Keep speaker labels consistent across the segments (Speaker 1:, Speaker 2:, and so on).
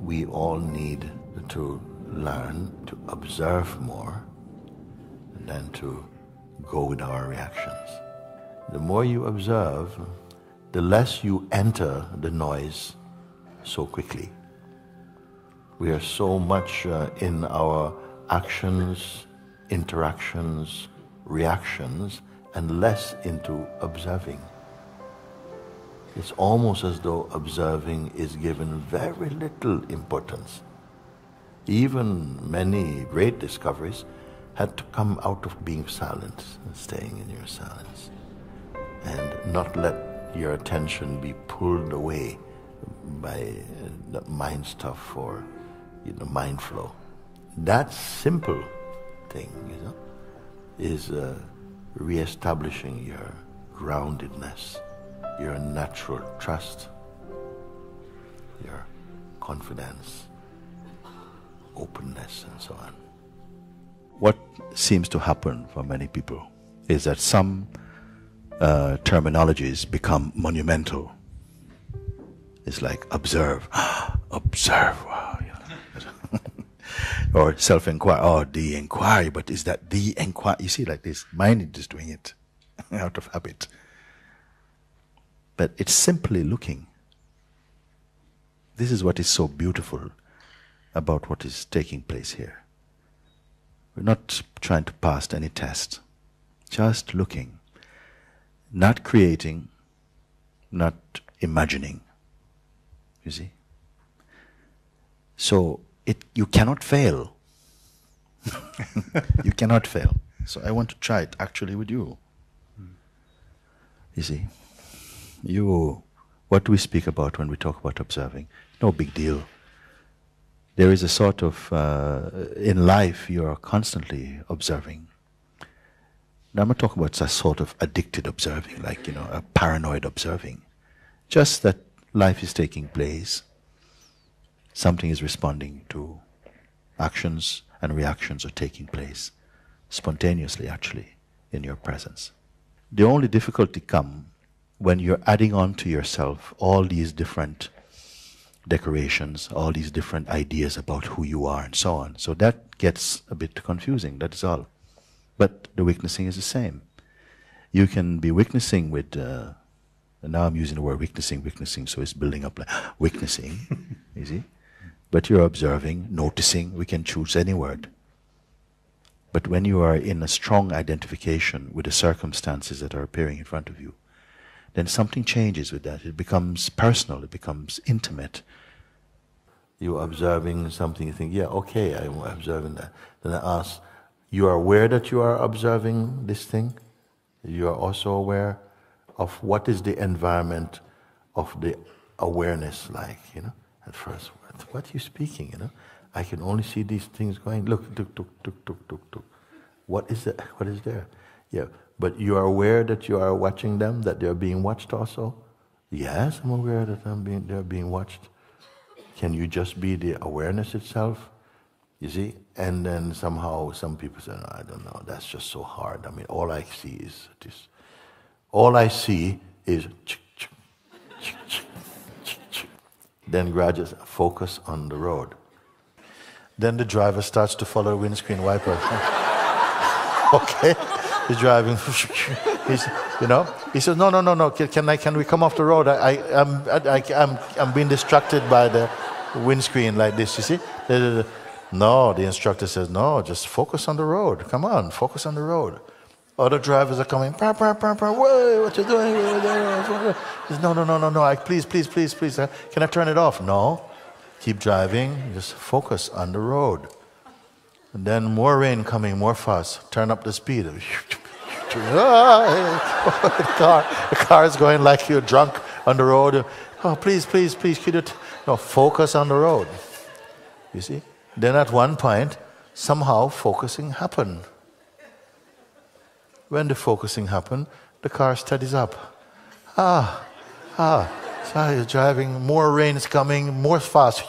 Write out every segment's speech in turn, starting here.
Speaker 1: we all need to learn to observe more than to go with our reactions. The more you observe, the less you enter the noise so quickly. We are so much in our actions, interactions, reactions, and less into observing. It's almost as though observing is given very little importance. Even many great discoveries had to come out of being silent and staying in your silence, and not let your attention be pulled away by the mind stuff or mind flow. That simple thing, is re-establishing your groundedness, your natural trust, your confidence, openness, and so on.
Speaker 2: What seems to happen for many people is that some terminologies become monumental. It's like observe, observe, wow, or self-inquiry, oh, the inquiry, but is that the inquiry? You see, like this, mind is just doing it out of habit. But it's simply looking. This is what is so beautiful about what is taking place here. We're not trying to pass any test, just looking, not creating, not imagining. You see? So you cannot fail. You cannot fail. So I want to try it actually with you. You see? What do we speak about when we talk about observing? No big deal. There is a sort of, in life you are constantly observing. Now I'm not talking about a sort of addicted observing, like, a paranoid observing. Just that life is taking place. Something is responding to actions, and reactions are taking place spontaneously, actually, in your presence. The only difficulty comes when you're adding on to yourself all these different decorations, all these different ideas about who you are and so on. So that gets a bit confusing, that is all. But the witnessing is the same. You can be witnessing with, and now I'm using the word witnessing, so it's building up like witnessing, you see? But you're observing, noticing, we can choose any word. But when you are in a strong identification with the circumstances that are appearing in front of you, then something changes with that. It becomes personal, it becomes intimate.
Speaker 1: You're observing something, you think, yeah, okay, I'm observing that. Then I ask, you are aware that you are observing this thing? You are also aware of what is the environment of the awareness like, At first, what are you speaking, I can only see these things going, look, tuk, tuk, tuk, tuk, tuk, tuk. What is it? What is there? Yeah. But you are aware that you are watching them, that they are being watched also? Yes, I'm aware that they are being watched. Can you just be the awareness itself? You see? And then somehow some people say, no, I don't know, that's just so hard. I mean, all I see is this. All I see is then gradually focus on the road. Then the driver starts to follow the windscreen wiper. Okay? He's driving. He says, no. Can we come off the road? I'm being distracted by the windscreen like this. You see? No, the instructor says, no, just focus on the road. Come on, focus on the road. Other drivers are coming. Whoa, what you doing? He says, no. Please. Can I turn it off? No. Keep driving. Just focus on the road. And then more rain coming, more fast. Turn up the speed. The car is going like you're drunk on the road. Oh, please, could you... No, focus on the road. You see? Then at one point, somehow focusing happened. When the focusing happened, the car steadies up. So you're driving, more rain is coming, more fast.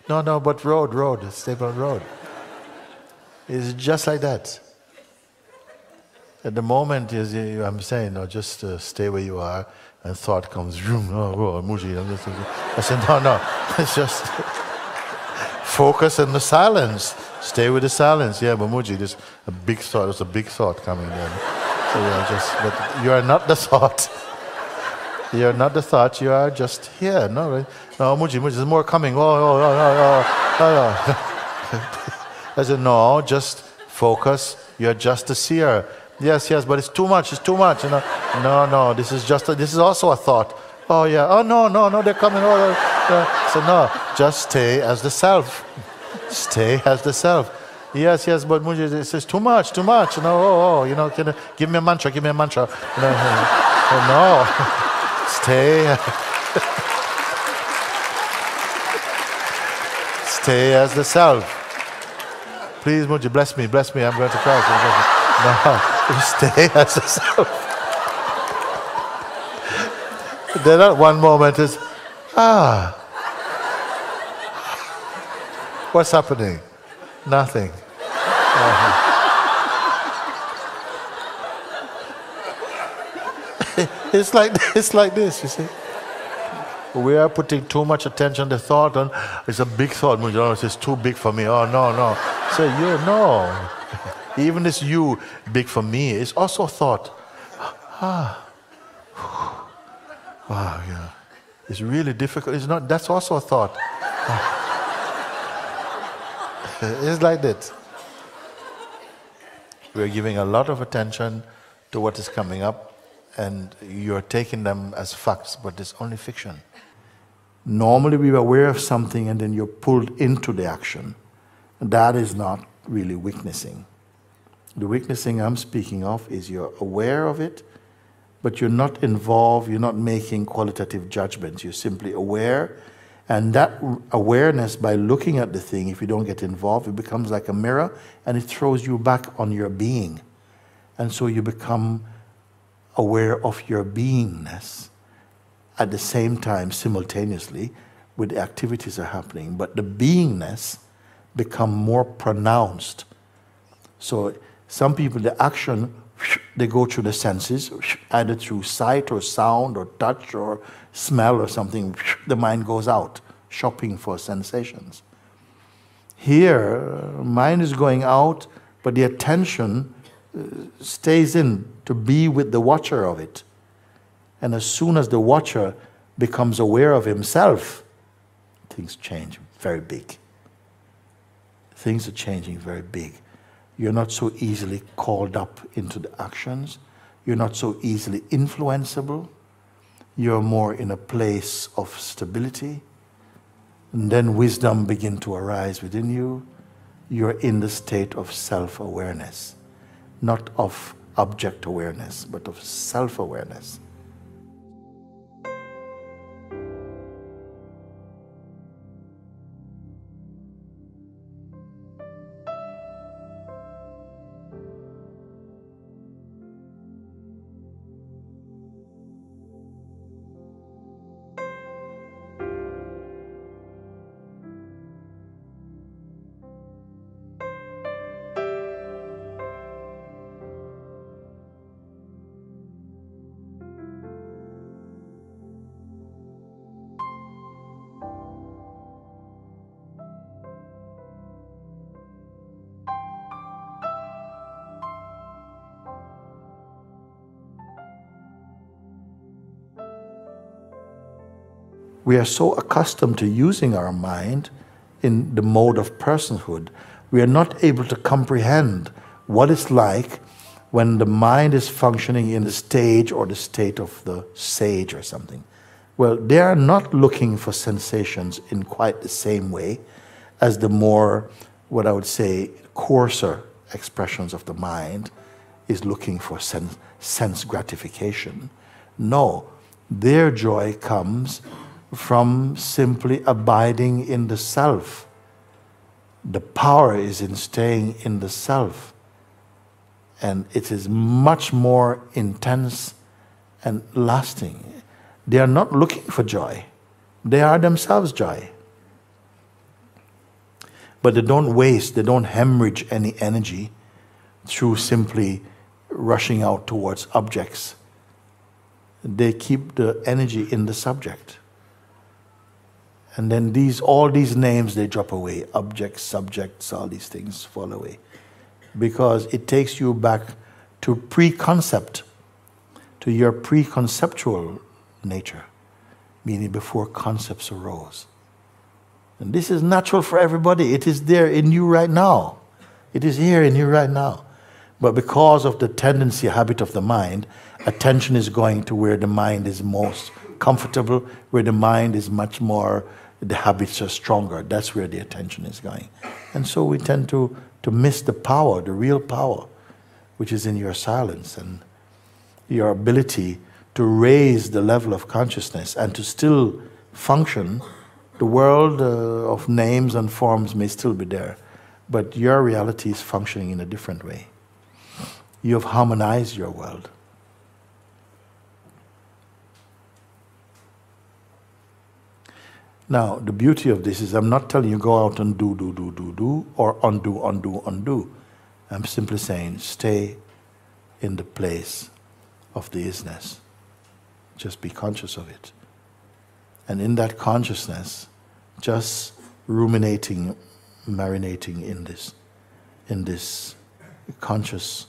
Speaker 1: No, but road, stable road. It's just like that. At the moment, I'm saying, no, just stay where you are, and thought comes, I said, no, it's just... focus in the silence. Stay with the silence. Yeah, Mamuji, there's a big thought. There's a big thought coming in. So but you are not the thought. You're not the thought. You are just here. No, right? No, Mamuji, there's more coming. I said, no, just focus. You're just a seer. Yes, but it's too much. It's too much. No. This is also a thought. Oh yeah. Oh no. They're coming. So no, just stay as the self. Stay as the self. Yes, but Muji, this is too much. No, can you give me a mantra? No. Stay. Stay as the self. Please, Muji, bless me. I'm going to cry. No, stay as the self. Then at one moment is, what's happening? Nothing. It's like this, you see. We are putting too much attention to thought, and it's a big thought. It's too big for me. Oh no. So no. Even this you, big for me, is also a thought. Wow, yeah. It's really difficult. It's not. That's also a thought. It's like that. We're giving a lot of attention to what is coming up, and you're taking them as facts, but it's only fiction. Normally we're aware of something and then you're pulled into the action. That is not really witnessing. The witnessing I'm speaking of is you're aware of it, but you're not involved, you're not making qualitative judgments. You're simply aware, and that awareness, by looking at the thing, if you don't get involved, it becomes like a mirror and it throws you back on your being. And so you become aware of your beingness at the same time, simultaneously, with the activities are happening. But the beingness become more pronounced. So some people, the action, they go through the senses, either through sight or sound or touch or smell or something. The mind goes out, shopping for sensations. Here, mind is going out, but the attention stays in to be with the watcher of it. And as soon as the watcher becomes aware of himself, things change very big. Things are changing very big. You're not so easily called up into the actions. You're not so easily influenceable. You're more in a place of stability. And then wisdom begins to arise within you. You're in the state of self-awareness. Not of object awareness, but of self-awareness. We are so accustomed to using our mind in the mode of personhood, we are not able to comprehend what it's like when the mind is functioning in the stage or the state of the sage or something. Well, they are not looking for sensations in quite the same way as the more, what I would say, coarser expressions of the mind is looking for sense gratification. No, their joy comes from simply abiding in the self. The power is in staying in the self. And it is much more intense and lasting. They are not looking for joy. They are themselves joy. But they don't waste, they don't hemorrhage any energy through simply rushing out towards objects. They keep the energy in the subject. And then all these names, they drop away. Objects, subjects, all these things fall away. Because it takes you back to pre-concept, to your preconceptual nature, meaning before concepts arose. And this is natural for everybody. It is there in you right now. It is here in you right now. But because of the tendency, habit of the mind, attention is going to where the mind is most comfortable, where the mind is much more, the habits are stronger. That's where the attention is going. And so we tend to miss the power, the real power, which is in your silence and your ability to raise the level of consciousness and to still function. The world of names and forms may still be there, but your reality is functioning in a different way. You have harmonized your world. Now, the beauty of this is I'm not telling you go out and do, or undo. I'm simply saying stay in the place of the isness. Just be conscious of it. And in that consciousness, just ruminating, marinating in this conscious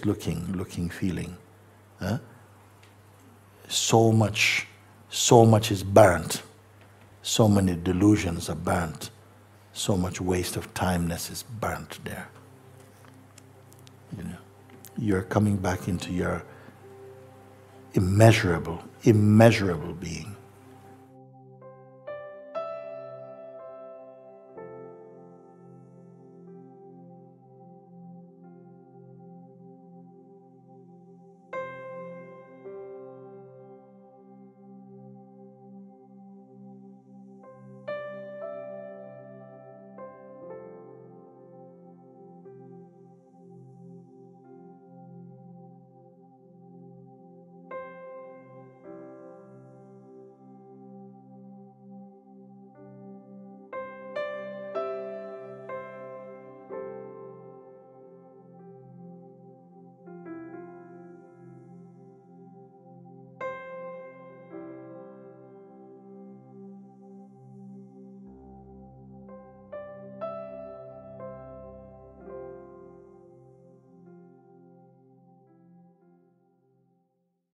Speaker 1: looking feeling. So much is burnt. So many delusions are burnt. So much waste of timeness is burnt there. You know, you're coming back into your immeasurable being.